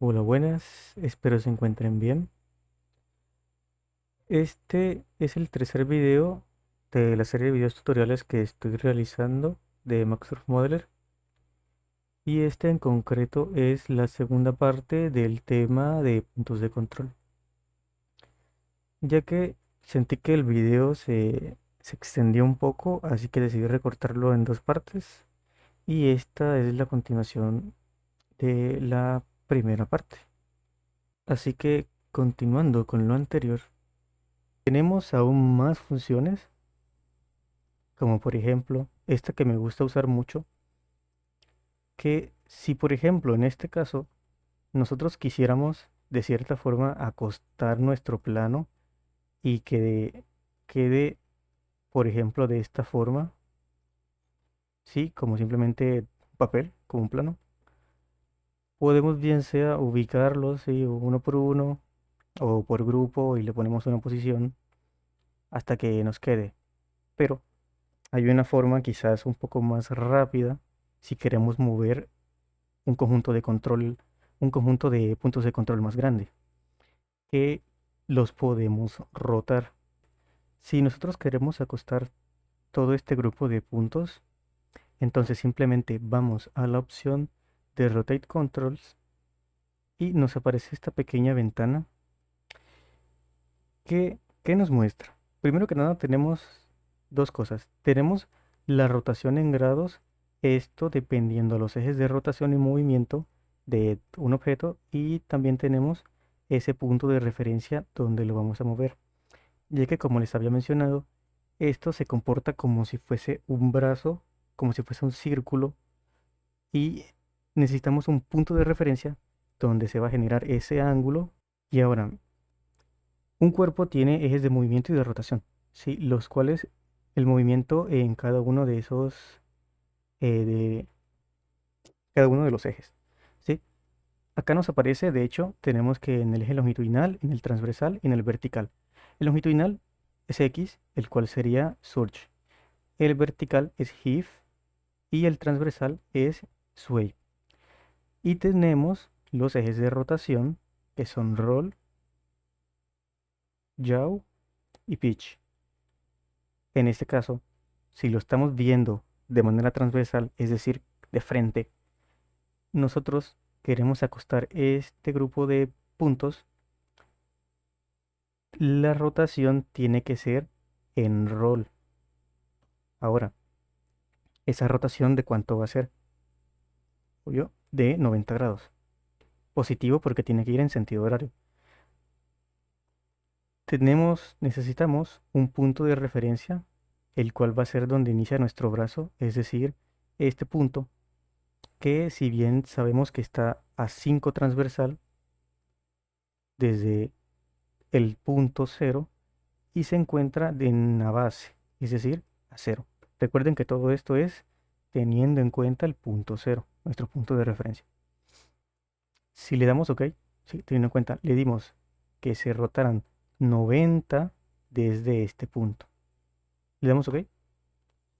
Hola, buenas, espero se encuentren bien. Este es el tercer video de la serie de videos tutoriales que estoy realizando de Maxsurf Modeler y este en concreto es la segunda parte del tema de puntos de control, ya que sentí que el video se extendió un poco, así que decidí recortarlo en dos partes y esta es la continuación de la primera parte. Así que continuando con lo anterior. Tenemos aún más funciones, como por ejemplo esta que me gusta usar mucho, que si por ejemplo en este caso nosotros quisiéramos de cierta forma acostar nuestro plano y que quede por ejemplo de esta forma, sí, como simplemente papel, como un plano, podemos bien sea ubicarlos, sí, uno por uno o por grupo y le ponemos una posición hasta que nos quede. Pero hay una forma quizás un poco más rápida si queremos mover un conjunto de control, un conjunto de puntos de control más grande, que los podemos rotar. Si nosotros queremos acostar todo este grupo de puntos, entonces simplemente vamos a la opción de Rotate Controls y nos aparece esta pequeña ventana que nos muestra. Primero que nada tenemos dos cosas. Tenemos la rotación en grados, esto dependiendo de los ejes de rotación y movimiento de un objeto, y también tenemos ese punto de referencia donde lo vamos a mover, ya que como les había mencionado, esto se comporta como si fuese un brazo, como si fuese un círculo, y necesitamos un punto de referencia donde se va a generar ese ángulo. Y ahora, un cuerpo tiene ejes de movimiento y de rotación, ¿sí? Los cuales el movimiento en cada uno de esos, de cada uno de los ejes, ¿sí? Acá nos aparece, de hecho, tenemos que en el eje longitudinal, en el transversal y en el vertical. El longitudinal es X, el cual sería surge. El vertical es heave y el transversal es sway. Y tenemos los ejes de rotación que son roll, yaw y pitch. En este caso, si lo estamos viendo de manera transversal, es decir, de frente, nosotros queremos acostar este grupo de puntos, la rotación tiene que ser en roll. Ahora, ¿esa rotación de cuánto va a ser? Obvio, de 90 grados. Positivo porque tiene que ir en sentido horario. Necesitamos un punto de referencia, el cual va a ser donde inicia nuestro brazo, es decir, este punto que si bien sabemos que está a 5 transversal desde el punto cero y se encuentra en la base, es decir, a cero. Recuerden que todo esto es teniendo en cuenta el punto cero, nuestro punto de referencia. Si le damos OK, sí, teniendo en cuenta, le dimos que se rotaran 90 desde este punto. Le damos OK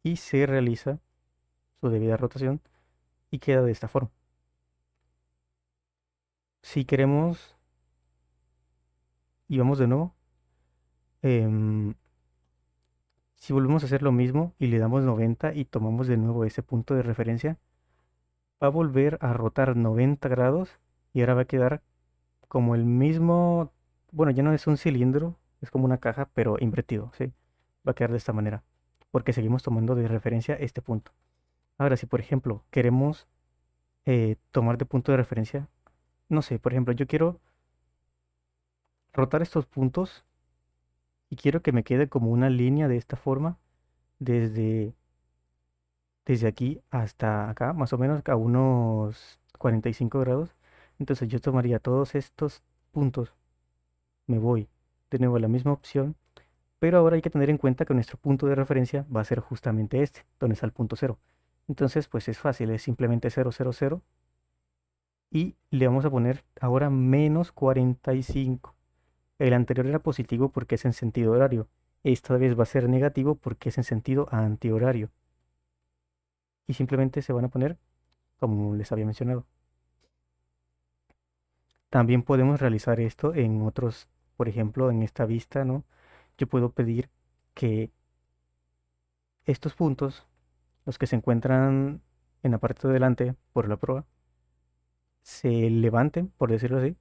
y se realiza su debida rotación y queda de esta forma. Si queremos, y vamos de nuevo, em, si volvemos a hacer lo mismo y le damos 90 y tomamos de nuevo ese punto de referencia, va a volver a rotar 90 grados y ahora va a quedar como el mismo, bueno, ya no es un cilindro, es como una caja, pero invertido, ¿sí? Va a quedar de esta manera, porque seguimos tomando de referencia este punto. Ahora, si por ejemplo queremos tomar de punto de referencia, no sé, por ejemplo, yo quiero rotar estos puntos y quiero que me quede como una línea de esta forma desde desde aquí hasta acá, más o menos a unos 45 grados. Entonces yo tomaría todos estos puntos, me voy de nuevo a la misma opción, pero ahora hay que tener en cuenta que nuestro punto de referencia va a ser justamente este, donde está el punto cero. Entonces pues es fácil, es simplemente 0, 0, 0 y le vamos a poner ahora menos 45. El anterior era positivo porque es en sentido horario. Esta vez va a ser negativo porque es en sentido antihorario. Y simplemente se van a poner como les había mencionado. También podemos realizar esto en otros, por ejemplo, en esta vista, ¿no? Yo puedo pedir que estos puntos, los que se encuentran en la parte de delante por la proa, se levanten, por decirlo así,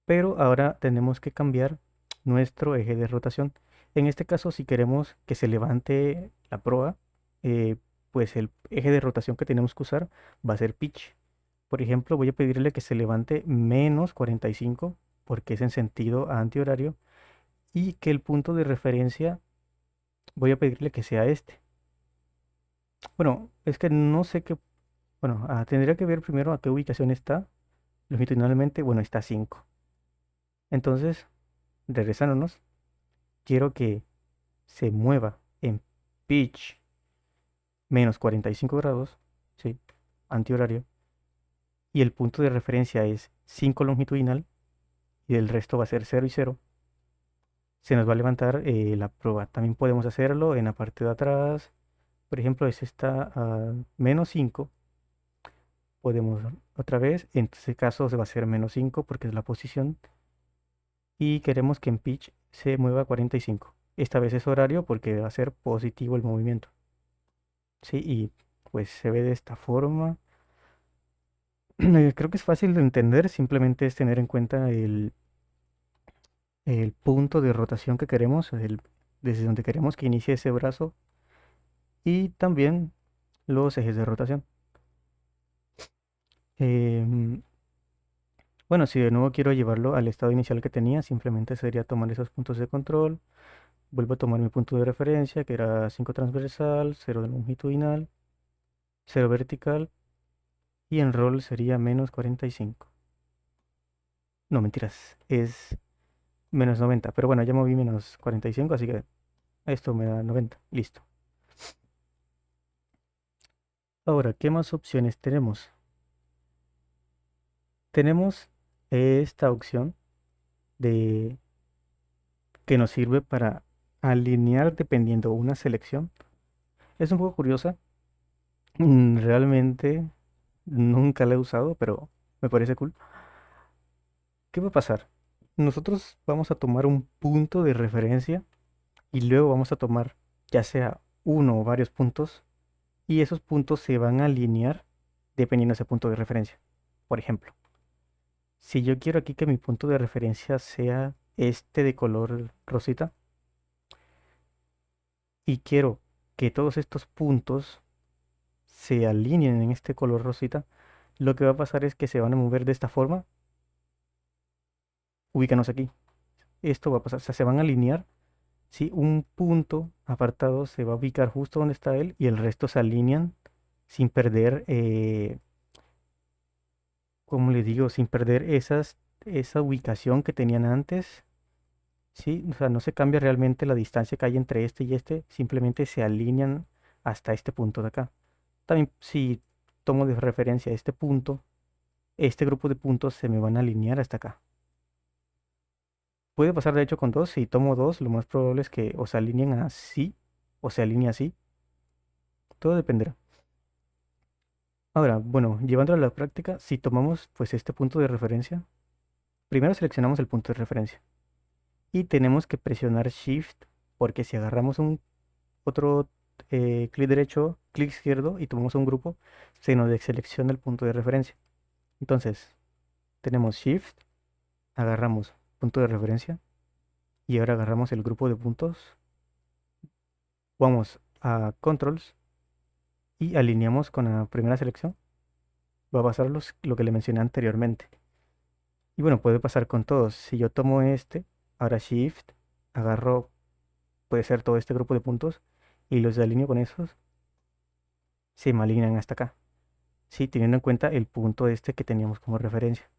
pero ahora tenemos que cambiar nuestro eje de rotación. En este caso, si queremos que se levante la proa, eh, pues el eje de rotación que tenemos que usar va a ser pitch. Por ejemplo, voy a pedirle que se levante menos 45 porque es en sentido antihorario y que el punto de referencia voy a pedirle que sea este. Bueno, es que no sé qué, bueno, tendría que ver primero a qué ubicación está longitudinalmente. Bueno, está 5. Entonces, regresándonos, quiero que se mueva en pitch menos 45 grados, ¿sí? Antihorario, y el punto de referencia es 5 longitudinal y el resto va a ser 0 y 0. Se nos va a levantar la proa. También podemos hacerlo en la parte de atrás. Por ejemplo, este está a menos 5. Podemos otra vez, en este caso se va a hacer menos 5 porque es la posición. Y queremos que en pitch se mueva a 45. Esta vez es horario porque va a ser positivo el movimiento. Sí, y pues se ve de esta forma. Creo que es fácil de entender, simplemente es tener en cuenta el punto de rotación que queremos, desde donde queremos que inicie ese brazo y también los ejes de rotación. Em, bueno, si de nuevo quiero llevarlo al estado inicial que tenía, simplemente sería tomar esos puntos de control, vuelvo a tomar mi punto de referencia, que era 5 transversal, 0 de longitudinal, 0 vertical, y en roll sería menos 45. No, mentiras, es menos 90, pero bueno, ya moví menos 45, así que esto me da 90, listo. Ahora, ¿qué más opciones tenemos? Tenemos esta opción de que nos sirve para alinear dependiendo una selección. Es un poco curiosa. Realmente nunca la he usado, pero me parece cool. ¿Qué va a pasar? Nosotros vamos a tomar un punto de referencia y luego vamos a tomar ya sea uno o varios puntos y esos puntos se van a alinear dependiendo de ese punto de referencia. Por ejemplo, si yo quiero aquí que mi punto de referencia sea este de color rosita y quiero que todos estos puntos se alineen en este color rosita, lo que va a pasar es que se van a mover de esta forma. Ubícanos aquí. Esto va a pasar, o sea, se van a alinear. Si un punto apartado se va a ubicar justo donde está él y el resto se alinean sin perder, como le digo, sin perder esa ubicación que tenían antes. Sí, o sea, no se cambia realmente la distancia que hay entre este y este, simplemente se alinean hasta este punto de acá. También si tomo de referencia este punto, este grupo de puntos se me van a alinear hasta acá. Puede pasar de hecho con dos, si tomo dos, lo más probable es que o se alineen así o se alinee así. Todo dependerá. Ahora, bueno, llevándolo a la práctica, si tomamos pues este punto de referencia, primero seleccionamos el punto de referencia y tenemos que presionar Shift porque si agarramos un otro clic derecho, clic izquierdo y tomamos un grupo, se nos deselecciona el punto de referencia. Entonces, tenemos Shift, agarramos punto de referencia y ahora agarramos el grupo de puntos, vamos a Controls y alineamos con la primera selección. Va a pasar lo que le mencioné anteriormente. Y bueno, puede pasar con todos. Si yo tomo este, ahora Shift, agarro, puede ser todo este grupo de puntos y los alineo con esos, se me alinean hasta acá. Sí, teniendo en cuenta el punto este que teníamos como referencia.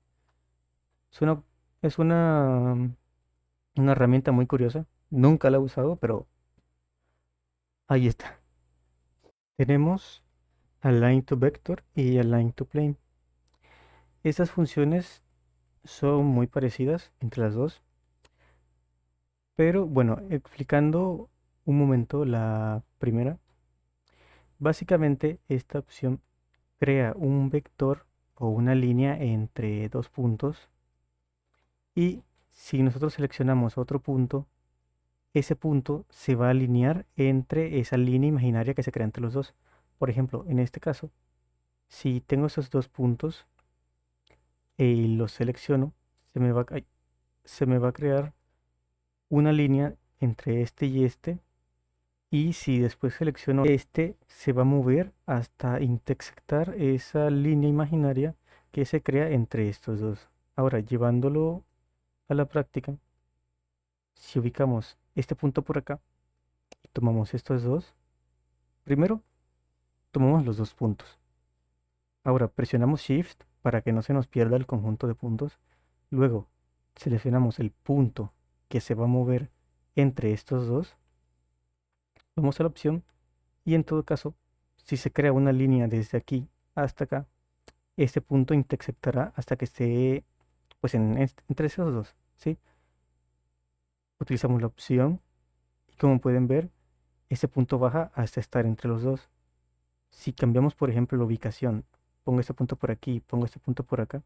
Es una, es una herramienta muy curiosa. Nunca la he usado, pero ahí está. Tenemos Align to Vector y Align to Plane. Estas funciones son muy parecidas entre las dos, pero bueno, explicando un momento la primera, básicamente esta opción crea un vector o una línea entre dos puntos. Y si nosotros seleccionamos otro punto, ese punto se va a alinear entre esa línea imaginaria que se crea entre los dos. Por ejemplo, en este caso, si tengo esos dos puntos y los selecciono, se me va a crear una línea entre este y este. Y si después selecciono este, se va a mover hasta intersectar esa línea imaginaria que se crea entre estos dos. Ahora, llevándolo a la práctica, si ubicamos este punto por acá y tomamos estos dos, primero tomamos los dos puntos. Ahora presionamos Shift para que no se nos pierda el conjunto de puntos. Luego seleccionamos el punto que se va a mover entre estos dos. Vamos a la opción y en todo caso, si se crea una línea desde aquí hasta acá, este punto intersectará hasta que esté pues entre esos dos, ¿sí? Utilizamos la opción y como pueden ver, este punto baja hasta estar entre los dos. Si cambiamos, por ejemplo, la ubicación, pongo este punto por aquí, pongo este punto por acá.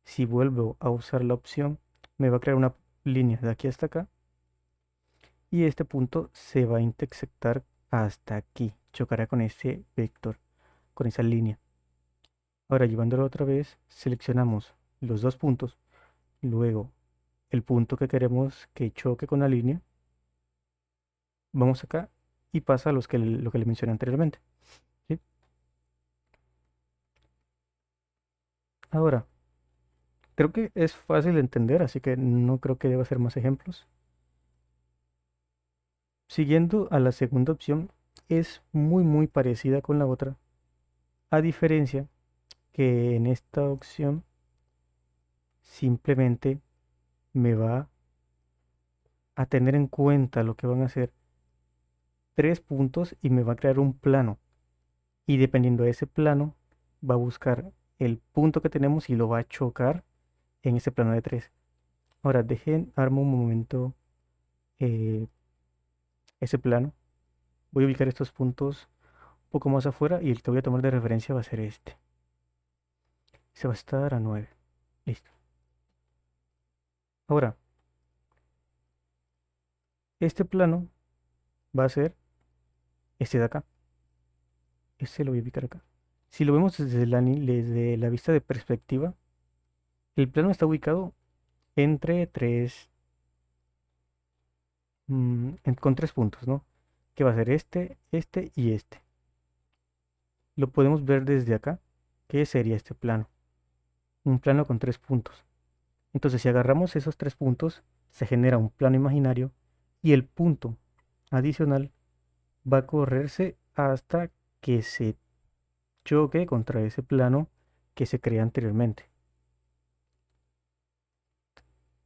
Si vuelvo a usar la opción, me va a crear una línea de aquí hasta acá y este punto se va a intersectar hasta aquí, chocará con ese vector, con esa línea. Ahora llevándolo otra vez, seleccionamos los dos puntos, luego el punto que queremos que choque con la línea, vamos acá y pasa a lo que le mencioné anteriormente, ¿sí? Ahora, creo que es fácil de entender, así que no creo que deba hacer más ejemplos. Siguiendo a la segunda opción, es muy parecida con la otra, a diferencia que en esta opción simplemente me va a tener en cuenta lo que van a hacer tres puntos y me va a crear un plano. Y dependiendo de ese plano, va a buscar el punto que tenemos y lo va a chocar en ese plano de tres. Ahora, armo un momento eh, ese plano. Voy a ubicar estos puntos un poco más afuera y el que voy a tomar de referencia va a ser este. Se va a estar a 9. Listo. Ahora, este plano va a ser este de acá. Este lo voy a ubicar acá. Si lo vemos desde la vista de perspectiva, el plano está ubicado entre con tres puntos, ¿no? Que va a ser este y este. Lo podemos ver desde acá. ¿Qué sería este plano? Un plano con tres puntos. Entonces, si agarramos esos tres puntos, se genera un plano imaginario y el punto adicional va a correrse hasta que se choque contra ese plano que se crea anteriormente.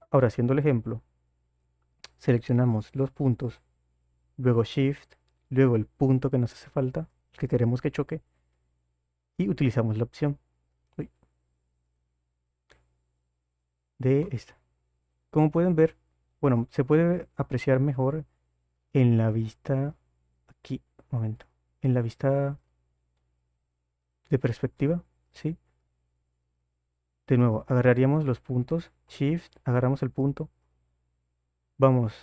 Ahora, haciendo el ejemplo, seleccionamos los puntos, luego Shift, luego el punto que nos hace falta, el que queremos que choque, y utilizamos la opción uy, de esta. Como pueden ver, bueno, se puede apreciar mejor en la vista, aquí, un momento, en la vista de perspectiva, ¿sí? De nuevo, agarraríamos los puntos, Shift, agarramos el punto, vamos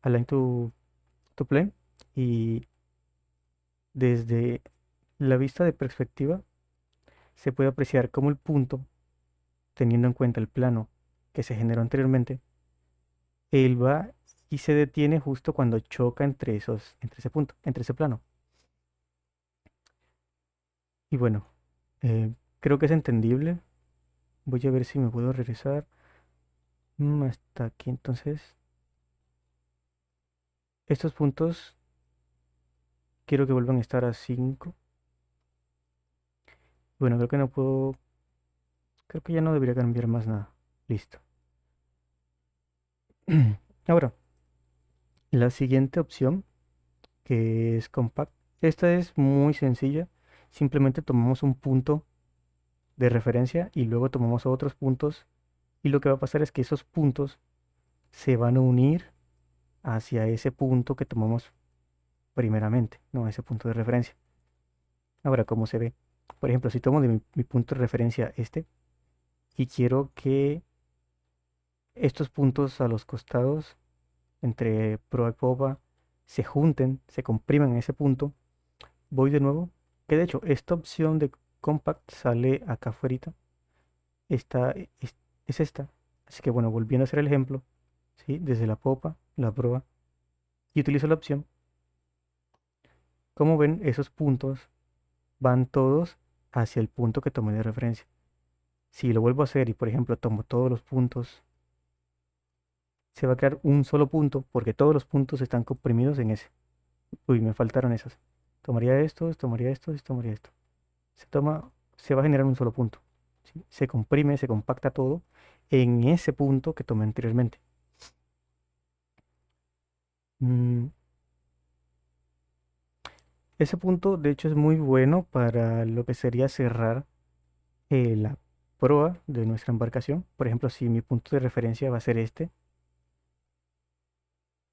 a Line to Plane y desde la vista de perspectiva se puede apreciar cómo el punto, teniendo en cuenta el plano que se generó anteriormente, él va y se detiene justo cuando choca entre ese punto, entre ese plano. Y bueno, creo que es entendible. Voy a ver si me puedo regresar hasta aquí. Entonces, estos puntos quiero que vuelvan a estar a 5. Bueno, creo que no puedo. Creo que ya no debería cambiar más nada. Listo. Ahora, la siguiente opción, que es Compact. Esta es muy sencilla. Simplemente tomamos un punto de referencia y luego tomamos otros puntos. Y lo que va a pasar es que esos puntos se van a unir hacia ese punto que tomamos primeramente, no ese punto de referencia. Ahora, ¿cómo se ve? Por ejemplo, si tomo de mi punto de referencia este y quiero que estos puntos a los costados entre proa y popa se junten, se compriman en ese punto, voy de nuevo, que de hecho esta opción de compact sale acá afuera, esta es esta. Así que bueno, volviendo a hacer el ejemplo, ¿sí? Desde la popa, la proa, y utilizo la opción, como ven, esos puntos van todos hacia el punto que tomé de referencia. Si lo vuelvo a hacer y por ejemplo tomo todos los puntos, se va a crear un solo punto porque todos los puntos están comprimidos en ese. Uy, me faltaron esas. Tomaría estos, tomaría estos y tomaría esto. Se va a generar un solo punto. ¿Sí? Se comprime, se compacta todo en ese punto que tomé anteriormente. Mm, Ese punto, de hecho, es muy bueno para lo que sería cerrar la proa de nuestra embarcación. Por ejemplo, si mi punto de referencia va a ser este,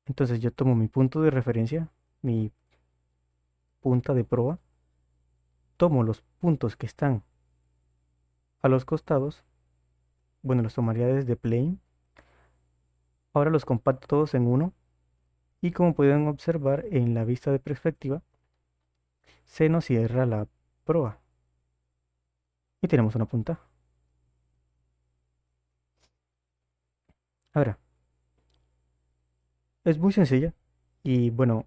entonces yo tomo mi punto de referencia, mi punta de proa, tomo los puntos que están a los costados, bueno, los tomaría desde plane, ahora los compacto todos en uno y como pueden observar en la vista de perspectiva, se nos cierra la proa y tenemos una punta. Ahora, es muy sencilla y bueno,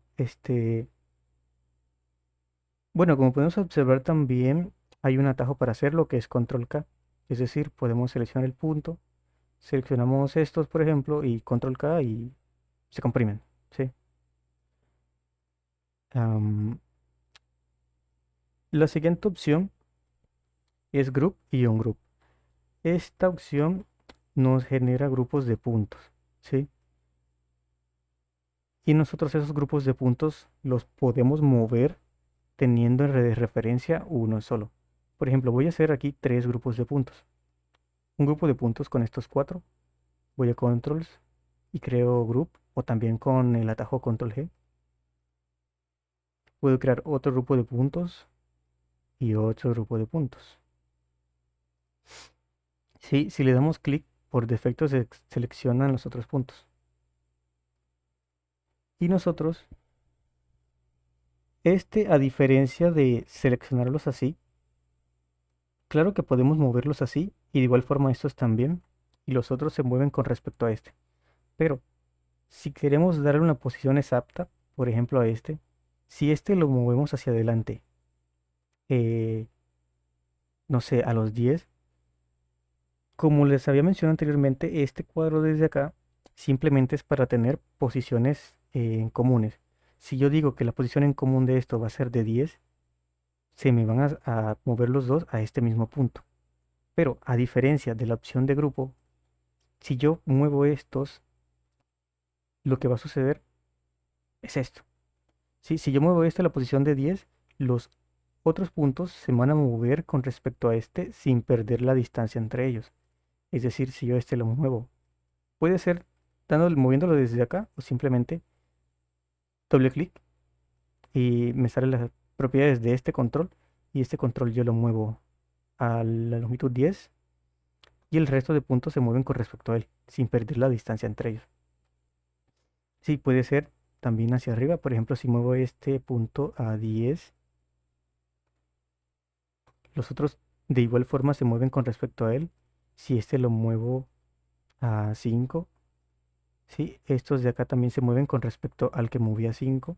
bueno, como podemos observar también hay un atajo para hacerlo que es control K, es decir, podemos seleccionar el punto, seleccionamos estos por ejemplo y control K y se comprimen, ¿sí? Am, la siguiente opción es group y ungroup. Esta opción nos genera grupos de puntos, ¿sí? Y nosotros esos grupos de puntos los podemos mover teniendo en de referencia uno solo. Por ejemplo, voy a hacer aquí tres grupos de puntos. Un grupo de puntos con estos cuatro. Voy a controls y creo group o también con el atajo control G. Puedo crear otro grupo de puntos y otro grupo de puntos. Sí, si le damos clic, por defecto se seleccionan los otros puntos. Y nosotros, a diferencia de seleccionarlos así, claro que podemos moverlos así y de igual forma estos también y los otros se mueven con respecto a este. Pero si queremos darle una posición exacta, por ejemplo a si lo movemos hacia adelante, eh, no sé, a los 10, como les había mencionado anteriormente, este cuadro desde acá simplemente es para tener posiciones en comunes. Si yo digo que la posición en común de esto va a ser de 10, se me van a mover los dos a este mismo punto. Pero a diferencia de la opción de grupo, si yo muevo estos, lo que va a suceder es esto. ¿Sí? Si yo muevo esto a la posición de 10, los otros puntos se van a mover con respecto a este sin perder la distancia entre ellos. Es decir, si yo lo muevo, puede ser moviéndolo desde acá o simplemente doble clic y me salen las propiedades de este control y este control yo lo muevo a la longitud 10 y el resto de puntos se mueven con respecto a él sin perder la distancia entre ellos. Sí, puede ser también hacia arriba, por ejemplo, si muevo este punto a 10, los otros de igual forma se mueven con respecto a él. Si lo muevo a 5, sí, estos de acá también se mueven con respecto al que moví a 5.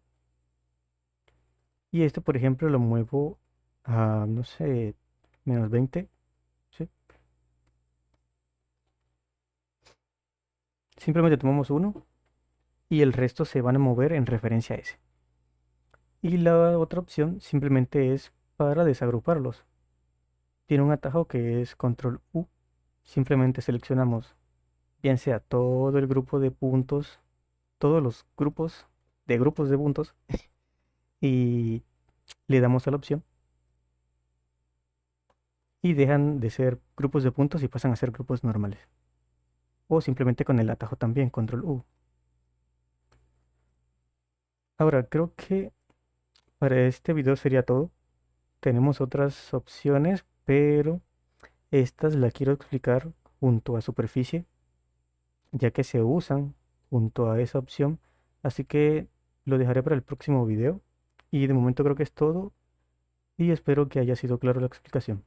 Y por ejemplo, lo muevo a, no sé, -20, ¿sí? Simplemente tomamos uno y el resto se van a mover en referencia a ese. Y la otra opción simplemente es para desagruparlos. Tiene un atajo que es control U. Simplemente seleccionamos bien sea todo el grupo de puntos, todos los grupos de puntos y le damos a la opción y dejan de ser grupos de puntos y pasan a ser grupos normales. O simplemente con el atajo también, control U. Ahora, creo que para este video sería todo. tenemos otras opciones, pero estas las quiero explicar junto a superficie, ya que se usan junto a esa opción. Así que lo dejaré para el próximo video. Y de momento creo que es todo y espero que haya sido claro la explicación.